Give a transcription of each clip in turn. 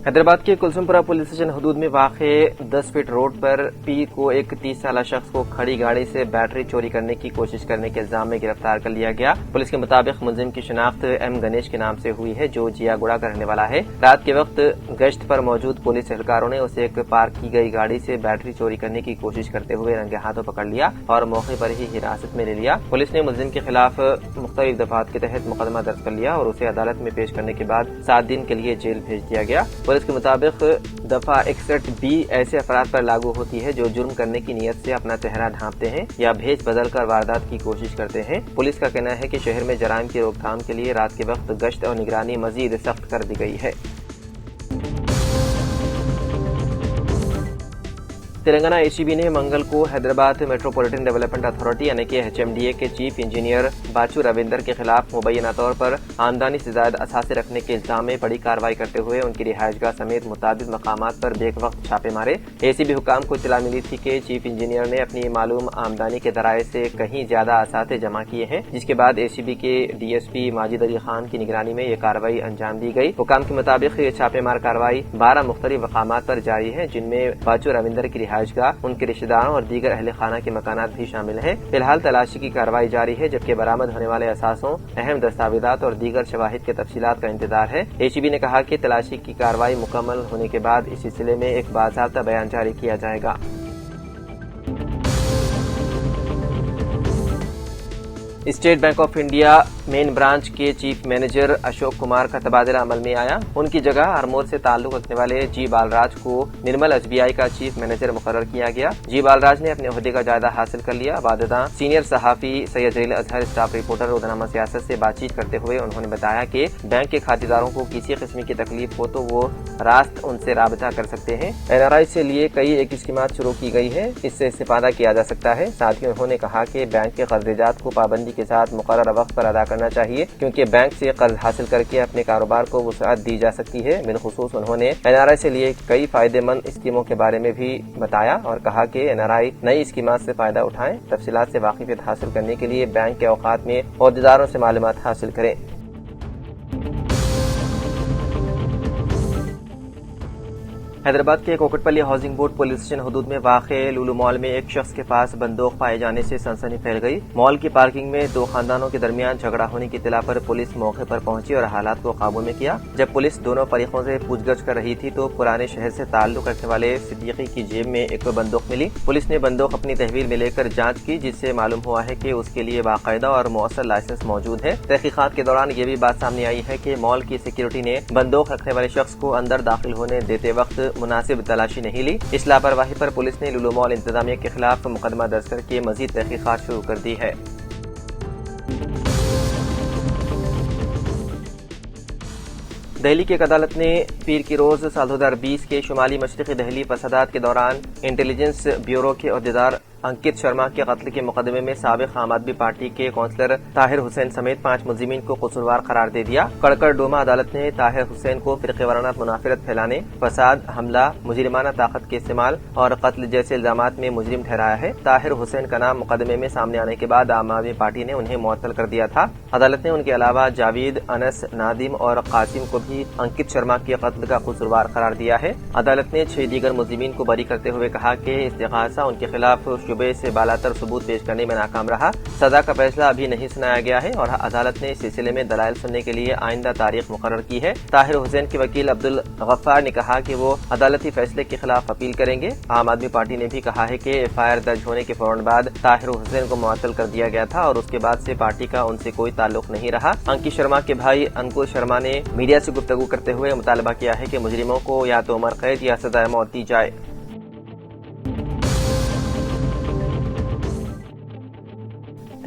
हैदराबाद के Kulsumpura police station हदूद में वाक़े 10 फीट रोड पर पीर को एक 30 साला शख्स को खड़ी गाड़ी से बैटरी चोरी करने की कोशिश करने के इल्जाम में गिरफ्तार कर लिया गया। पुलिस के मुताबिक मुलजिम की शिनाख्त एम गणेश के नाम से हुई है, जो जियागुड़ा का रहने वाला है। रात के वक्त गश्त पर मौजूद पुलिस एहलकारों ने उसे एक पार्क की गई गाड़ी से बैटरी चोरी करने की कोशिश करते हुए रंगे हाथों पकड़ लिया और मौके पर ही हिरासत में ले लिया। पुलिस ने मुलजिम के खिलाफ मुख्तलिफ दफात के तहत मुकदमा दर्ज कर लिया और उसे अदालत में पेश करने के बाद 7 दिन के लिए जेल भेज दिया गया। पुलिस के मुताबिक दफा 61B ऐसे अफराद पर लागू होती है जो जुर्म करने की नीयत से अपना चेहरा ढांपते हैं या भेज बदल कर वारदात की कोशिश करते हैं। पुलिस का कहना है कि शहर में जराइम की रोकथाम के लिए रात के वक्त गश्त और निगरानी मजीद सख्त कर दी गई है। तेलंगाना एसीबी ने मंगल को हैदराबाद मेट्रोपॉलिटन डेवलपमेंट अथॉरिटी यानी कि HMDA के चीफ इंजीनियर बाचू रविंदर के खिलाफ मुबैना तौर पर आमदनी से ज्यादा असासे रखने के इल्जाम में बड़ी कार्रवाई करते हुए उनकी रिहायशगाह समेत मुताबिक मकामात पर बेक वक्त छापे मारे। एसीबी हुकाम को इत्तला मिली थी कि चीफ इंजीनियर ने अपनी मालूम आमदनी के दराये से कहीं ज्यादा असासे जमा किए हैं, जिसके बाद एसीबी के DSP माजिद अली खान की निगरानी में ये कार्रवाई अंजाम दी गई। हुकाम के मुताबिक ये छापेमार कार्रवाई 12 मुख्तलिफ मकामात पर जारी है, जिनमें बाचू रविंदर की रिहायशगाह, उनके रिश्तेदारों और दीगर अहले खाना के मकानात भी शामिल हैं। फिलहाल तलाशी की कार्रवाई जारी है, जबकि बरामद होने वाले असासों, अहम दस्तावेजात और दीगर शवाहिद के तफसीलात का इंतजार है। एसीबी ने कहा कि तलाशी की कार्रवाई मुकम्मल होने के बाद इस सिलसिले में एक बाज़ाब्ता बयान जारी किया जाएगा। State bank of India main branch के चीफ मैनेजर अशोक कुमार का तबादला अमल में आया। उनकी जगह हरमोर से ताल्लुक रखने वाले जी बालराज को निर्मल SBI का चीफ मैनेजर मुकर्रर किया गया। जी बालराज ने अपने ओहदे का जायदा हासिल कर लिया। वाददा सीनियर सहाफी सैयद जलील अजहर स्टाफ रिपोर्टर रोजनामा सियासत से बातचीत करते हुए उन्होंने बताया कि बैंक के खातेदारों को किसी किस्म की तकलीफ हो तो वो रास्त उनसे राबता कर सकते हैं। NRI से लिए कई एक स्कीमात शुरू की गई है, इससे इस्तेफादा किया जा सकता है। साथ ही उन्होंने कहा कि बैंक के कर्जदार को पाबंदी के साथ मुकर्रर वक्त पर अदा करना चाहिए, क्योंकि बैंक से कर्ज हासिल करके अपने कारोबार को वुसअत दी जा सकती है। बिलखुसूस उन्होंने NRI से लिए कई फायदेमंद स्कीमों के बारे में भी बताया और कहा कि NRI नई स्कीमात से फायदा उठाएं। तफसीलात से वाकिफियत हासिल करने के लिए बैंक के औकात में ओहदेदारों से मालूमात हासिल करें। हैदराबाद के Kukatpally housing board police station हदूद में वाक़े लुलू मॉल में एक शख्स के पास बंदूक पाए जाने से सनसनी फैल गई। मॉल की पार्किंग में 2 खानदानों के दरमियान झगड़ा होने की इत्तला पर पुलिस मौके पर पहुंची और हालात को काबू में किया। जब पुलिस दोनों फरीकों से पूछगछ कर रही थी तो पुराने शहर से ताल्लुक रखने वाले सिद्दीकी की जेब में एक बंदूक मिली। पुलिस ने बंदूक अपनी तहवील में लेकर जाँच की, जिससे मालूम हुआ है कि उसके लिए बाकायदा और मौसर लाइसेंस मौजूद है। तहकीकात के दौरान ये भी बात सामने आई है कि मॉल की सिक्योरिटी ने बंदूक रखने वाले शख्स को अंदर दाखिल होने देते वक्त मुनासिब तलाशी नहीं ली। इस लापरवाही पर पुलिस ने लुलू मॉल इंतजामिया के खिलाफ मुकदमा दर्ज करके मजीद तहकीकात शुरू कर दी है। दिल्ली की एक अदालत ने पीर की रोज साल 2020 के शुमाली मशरक़ी दिल्ली फसादात के दौरान इंटेलिजेंस ब्यूरो के अहदेदार अंकित शर्मा के कत्ल के मुकदमे में साबिक आम आदमी पार्टी के कौंसलर ताहिर हुसैन समेत 5 मुलजिमीन को कसूरवार करार दे दिया। कड़कड़ डोमा अदालत ने ताहिर हुसैन को फिरक़ेवाराना मुनाफिरत फैलाने, फसाद, हमला, मुजरिमाना ताकत के इस्तेमाल और कत्ल जैसे इल्जामात में मुजरिम ठहराया है। ताहिर हुसैन का नाम मुकदमे में सामने आने के बाद आम आदमी पार्टी ने उन्हें मुअत्तल कर दिया था। अदालत ने उनके अलावा जावेद, अनस, नादिम और कासिम को भी अंकित शर्मा के कत्ल का कसूरवार करार दिया है। अदालत ने 6 दीगर मुलजिमीन को बरी करते हुए कहा कि इस्तिग़ासा उनके खिलाफ शुबे से बालातर सबूत पेश करने में नाकाम रहा। सजा का फैसला अभी नहीं सुनाया गया है और अदालत ने इस सिलसिले में दलाइल सुनने के लिए आइंदा तारीख मुकर्रर की है। ताहिर हुसैन के वकील अब्दुल गफ्फार ने कहा कि वो अदालती फैसले के खिलाफ अपील करेंगे। आम आदमी पार्टी ने भी कहा है कि FIR दर्ज होने के फौरन बाद ताहिर हुसैन को मुअत्तल कर दिया गया था और उसके बाद से पार्टी का उनसे कोई ताल्लुक नहीं रहा। अंकित शर्मा के भाई अंकुर शर्मा ने मीडिया से गुफ्तगू करते हुए मुतालबा किया है कि मुजरिमों को या तो उम्र कैद या सजाए मौत दी जाए।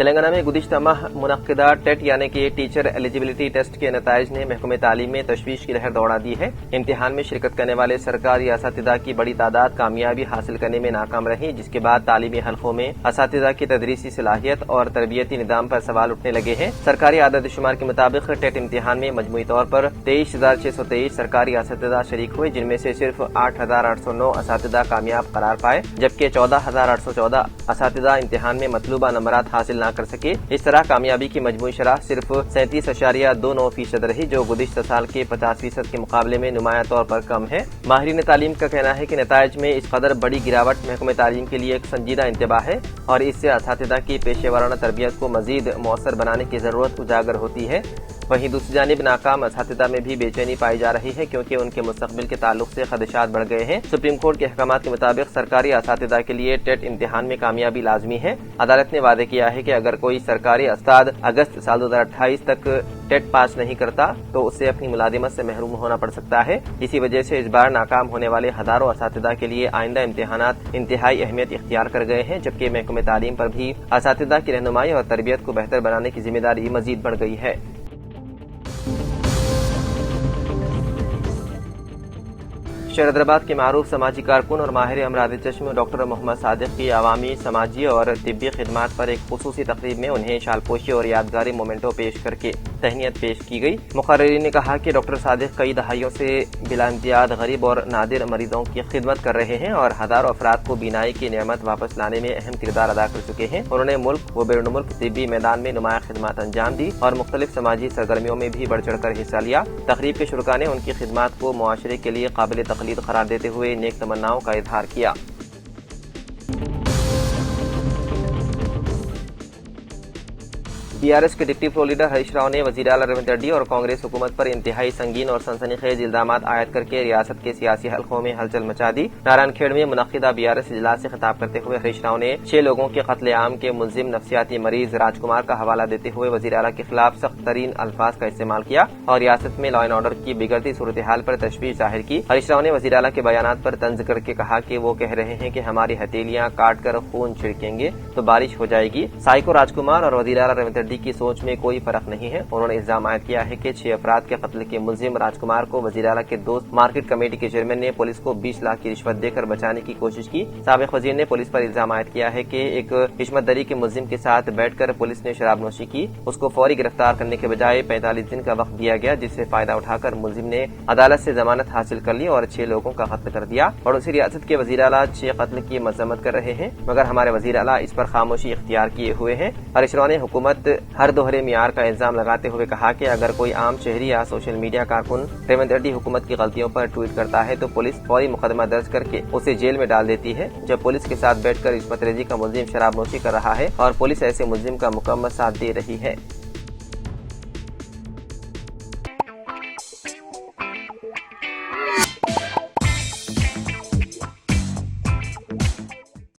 تلنگانہ میں گزشتہ ماہ منعقدہ ٹیٹ یعنی کہ ٹیچر ایلیجبلٹی ٹیسٹ کے نتائج نے محکمہ تعلیم میں تشویش کی لہر دوڑا دی ہے۔ امتحان میں شرکت کرنے والے سرکاری اساتذہ کی بڑی تعداد کامیابی حاصل کرنے میں ناکام رہی، جس کے بعد تعلیمی حلقوں میں اساتذہ کی تدریسی صلاحیت اور تربیتی نظام پر سوال اٹھنے لگے ہیں۔ سرکاری اعداد و شمار کے مطابق ٹیٹ امتحان میں مجموعی طور پر 23,623 سرکاری اساتذہ شریک ہوئے، جن میں سے صرف 8,809 اساتذہ کامیاب قرار پائے، جبکہ 14,814 اساتذہ امتحان میں مطلوبہ نمبرات حاصل نہ کر سکے۔ اس طرح کامیابی کی مجموعی شرح صرف 37.29% رہی، جو گزشتہ سال کے 50% کے مقابلے میں نمایاں طور پر کم ہے۔ ماہرین تعلیم کا کہنا ہے کہ نتائج میں اس قدر بڑی گراوٹ محکمہ تعلیم کے لیے ایک سنجیدہ انتباہ ہے اور اس سے اساتذہ کی پیشہ ورانہ تربیت کو مزید مؤثر بنانے کی ضرورت اجاگر ہوتی ہے۔ وہیں دوسری جانب ناکام اساتذہ میں بھی بے چینی پائی جا رہی ہے، کیونکہ ان کے مستقبل کے تعلق سے خدشات بڑھ گئے ہیں۔ سپریم کورٹ کے احکامات کے مطابق سرکاری اساتذہ کے لیے ٹیٹ امتحان میں کامیابی لازمی ہے۔ عدالت نے وعدے کیا ہے کہ اگر کوئی سرکاری استاد اگست سال 2028 تک ٹیٹ پاس نہیں کرتا تو اسے اپنی ملازمت سے محروم ہونا پڑ سکتا ہے۔ اسی وجہ سے اس بار ناکام ہونے والے ہزاروں اساتذہ کے لیے آئندہ امتحانات انتہائی اہمیت اختیار کر گئے ہیں، جبکہ محکمہ تعلیم پر بھی اساتذہ کی رہنمائی اور تربیت کو بہتر بنانے کی ذمہ داری مزید بڑھ گئی ہے۔ شہر حیدرآباد کے معروف سماجی کارکن اور ماہر امراض چشم ڈاکٹر محمد صادق کی عوامی، سماجی اور طبی خدمات پر ایک خصوصی تقریب میں انہیں شالپوشی اور یادگاری مومنٹو پیش کر کے تہنیت پیش کی گئی۔ مقررین نے کہا کہ ڈاکٹر صادق کئی دہائیوں سے بلا امتیاز غریب اور نادر مریضوں کی خدمت کر رہے ہیں اور ہزاروں افراد کو بینائی کی نعمت واپس لانے میں اہم کردار ادا کر چکے ہیں۔ انہوں نے ملک و بیرون ملک طبی میدان میں نمایاں خدمات انجام دی اور مختلف سماجی سرگرمیوں میں بھی بڑھ چڑھ کر حصہ لیا۔ تقریب کے شرکاء نے ان کی خدمات کو معاشرے کے لیے قابل تقلید قرار دیتے ہوئے نیک تمناؤں کا اظہار کیا۔ BRS کے deputy floor leader Harish Rao نے وزیر اعلیٰ ریونت ریڈی اور کانگریس حکومت پر انتہائی سنگین اور سنسنی خیز الزامات عائد کر کے ریاست کے سیاسی حلقوں میں ہلچل مچا دی۔ نارائن کھیڑ میں منعقدہ BRS اجلاس سے خطاب کرتے ہوئے ہریش راؤ نے 6 لوگوں کے قتل عام کے ملزم نفسیاتی مریض راج کمار کا حوالہ دیتے ہوئے وزیر اعلیٰ کے خلاف سخت ترین الفاظ کا استعمال کیا اور ریاست میں لا اینڈ آرڈر کی بگڑتی صورتحال پر تشویش ظاہر کی۔ ہریش راؤ نے وزیر اعلیٰ کے بیانات پر طنز کر کے کہا کہ وہ کہہ رہے ہیں کہ ہماری ہتھیلیاں کاٹ کر خون چھڑکیں گے تو بارش ہو جائے گی۔ سائیکو راج کمار اور وزیر اعلیٰ ریونت ریڈی کی سوچ میں کوئی فرق نہیں ہے۔ انہوں نے الزام عائد کیا ہے کہ 6 افراد کے قتل کے ملزم راج کمار کو وزیر اعلیٰ کے دوست مارکیٹ کمیٹی کے چیئرمین نے پولیس کو 20 لاکھ کی رشوت دے کر بچانے کی کوشش کی۔ سابق وزیر نے پولیس پر الزام عائد کیا ہے کہ ایک عصمت دری کے ملزم کے ساتھ بیٹھ کر پولیس نے شراب نوشی کی، اس کو فوری گرفتار کرنے کے بجائے 45 دن کا وقت دیا گیا، جس سے فائدہ اٹھا کر ملزم نے عدالت سے ضمانت حاصل کر لی اور 6 لوگوں کا قتل کر دیا۔ پڑوسی ریاست کے وزیر اعلیٰ 6 قتل کی مذمت کر رہے ہیں، مگر ہمارے وزیر اعلیٰ اس پر خاموشی اختیار کیے ہوئے ہیں۔ ہریش راؤ نے حکومت ہر دوہرے معیار کا الزام لگاتے ہوئے کہا کہ اگر کوئی عام شہری یا سوشل میڈیا کارکن ریونت ریڈی حکومت کی غلطیوں پر ٹویٹ کرتا ہے تو پولیس فوری مقدمہ درج کر کے اسے جیل میں ڈال دیتی ہے، جب پولیس کے ساتھ بیٹھ کر عصمت ریزی کا ملزم شراب نوشی کر رہا ہے اور پولیس ایسے ملزم کا مکمل ساتھ دے رہی ہے۔